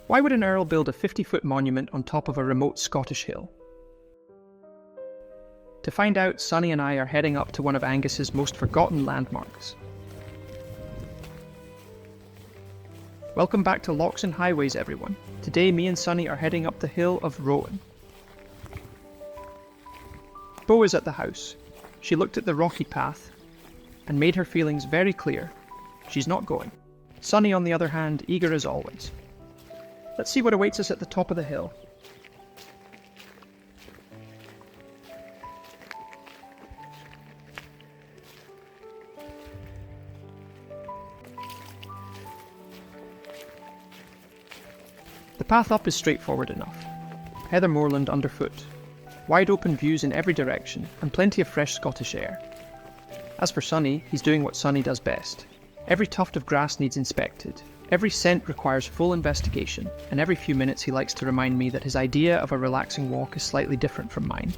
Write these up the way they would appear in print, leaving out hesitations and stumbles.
Why would an Earl build a 50-foot monument on top of a remote Scottish hill? To find out, Sonny and I are heading up to one of Angus's most forgotten landmarks. Welcome back to Lochs and Highways, everyone. Today, me and Sonny are heading up the Hill of Rowan. Beau is at the house. She looked at the rocky path and made her feelings very clear. She's not going. Sonny, on the other hand, eager as always. Let's see what awaits us at the top of the hill. The path up is straightforward enough. Heather moorland underfoot, wide open views in every direction, and plenty of fresh Scottish air. As for Sonny, he's doing what Sonny does best. Every tuft of grass needs inspected, every scent requires full investigation, and every few minutes he likes to remind me that his idea of a relaxing walk is slightly different from mine.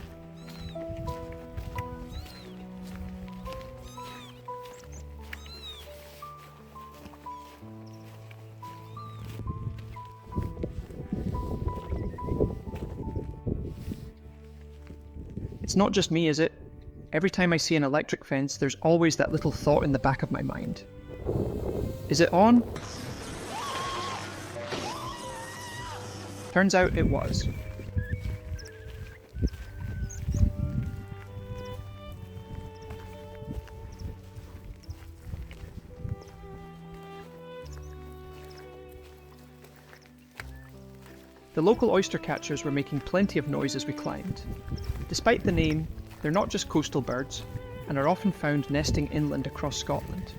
It's not just me, is it? Every time I see an electric fence, there's always that little thought in the back of my mind. Is it on? Turns out it was. The local oyster catchers were making plenty of noise as we climbed. Despite the name, they're not just coastal birds, and are often found nesting inland across Scotland.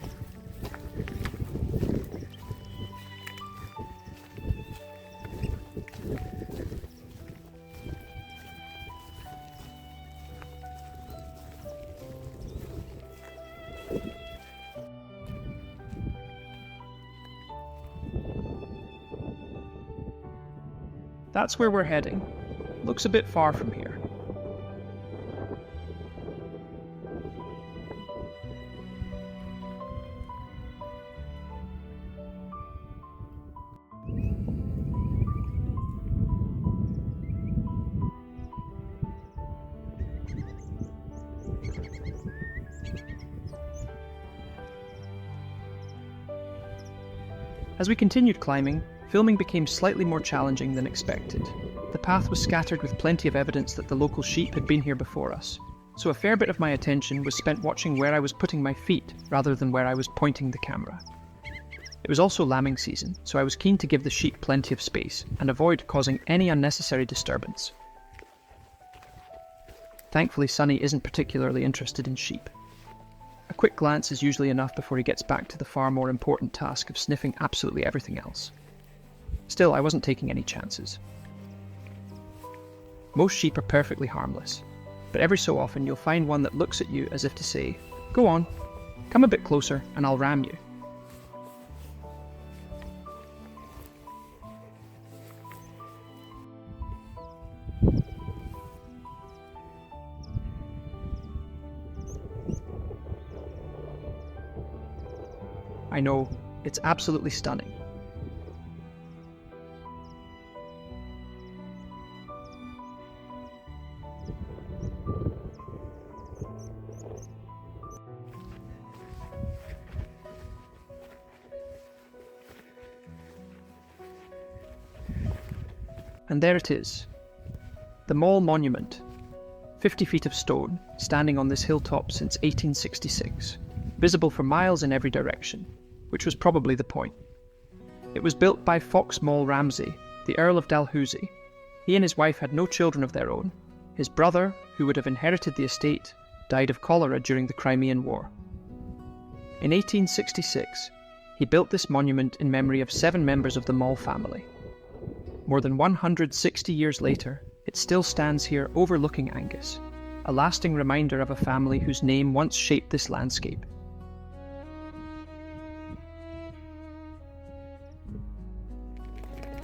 That's where we're heading. Looks a bit far from here. As we continued climbing, filming became slightly more challenging than expected. The path was scattered with plenty of evidence that the local sheep had been here before us, so a fair bit of my attention was spent watching where I was putting my feet rather than where I was pointing the camera. It was also lambing season, so I was keen to give the sheep plenty of space and avoid causing any unnecessary disturbance. Thankfully, Sonny isn't particularly interested in sheep. A quick glance is usually enough before he gets back to the far more important task of sniffing absolutely everything else. Still, I wasn't taking any chances. Most sheep are perfectly harmless, but every so often you'll find one that looks at you as if to say, "Go on, come a bit closer and I'll ram you." I know, it's absolutely stunning. And there it is, the Maule Monument, 50 feet of stone, standing on this hilltop since 1866, visible for miles in every direction, which was probably the point. It was built by Fox Maule Ramsay, the Earl of Dalhousie. He and his wife had no children of their own. His brother, who would have inherited the estate, died of cholera during the Crimean War. In 1866, he built this monument in memory of 7 members of the Maule family. More than 160 years later, it still stands here overlooking Angus, a lasting reminder of a family whose name once shaped this landscape.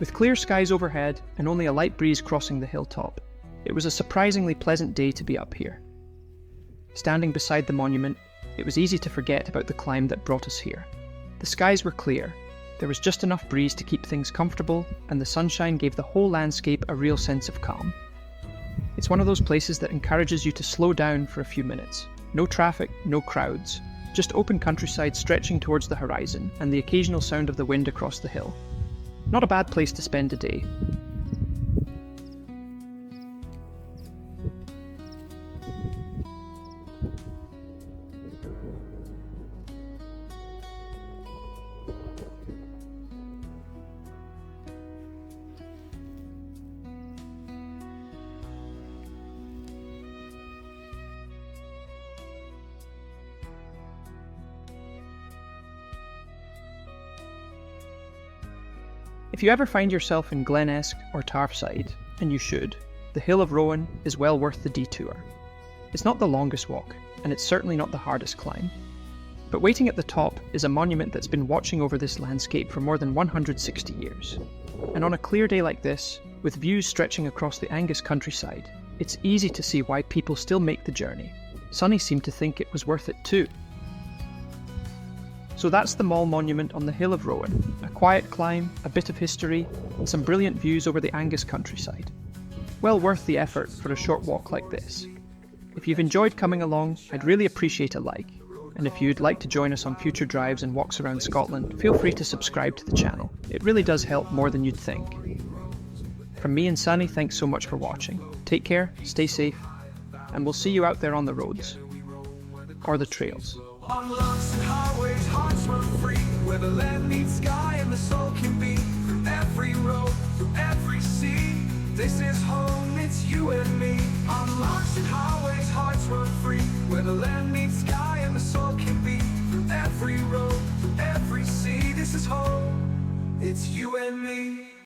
With clear skies overhead and only a light breeze crossing the hilltop, it was a surprisingly pleasant day to be up here. Standing beside the monument, it was easy to forget about the climb that brought us here. The skies were clear, There was just enough breeze to keep things comfortable, and the sunshine gave the whole landscape a real sense of calm. It's one of those places that encourages you to slow down for a few minutes. No traffic, no crowds, just open countryside stretching towards the horizon and the occasional sound of the wind across the hill. Not a bad place to spend a day. If you ever find yourself in Glen Esk or Tarfside, and you should, the Hill of Rowan is well worth the detour. It's not the longest walk, and it's certainly not the hardest climb. But waiting at the top is a monument that's been watching over this landscape for more than 160 years. And on a clear day like this, with views stretching across the Angus countryside, it's easy to see why people still make the journey. Sonny seemed to think it was worth it too. So that's the Maule Monument on the Hill of Rowan, a quiet climb, a bit of history, and some brilliant views over the Angus countryside. Well worth the effort for a short walk like this. If you've enjoyed coming along, I'd really appreciate a like, and if you'd like to join us on future drives and walks around Scotland, feel free to subscribe to the channel. It really does help more than you'd think. From me and Sonny, thanks so much for watching. Take care, stay safe, and we'll see you out there on the roads. Or the trails. On Lochs and highways, hearts run free, where the land meets sky and the soul can be. Through every road, through every sea, this is home, it's you and me. On Lochs and highways, hearts run free, where the land meets sky and the soul can be. Through every road, through every sea, this is home, it's you and me.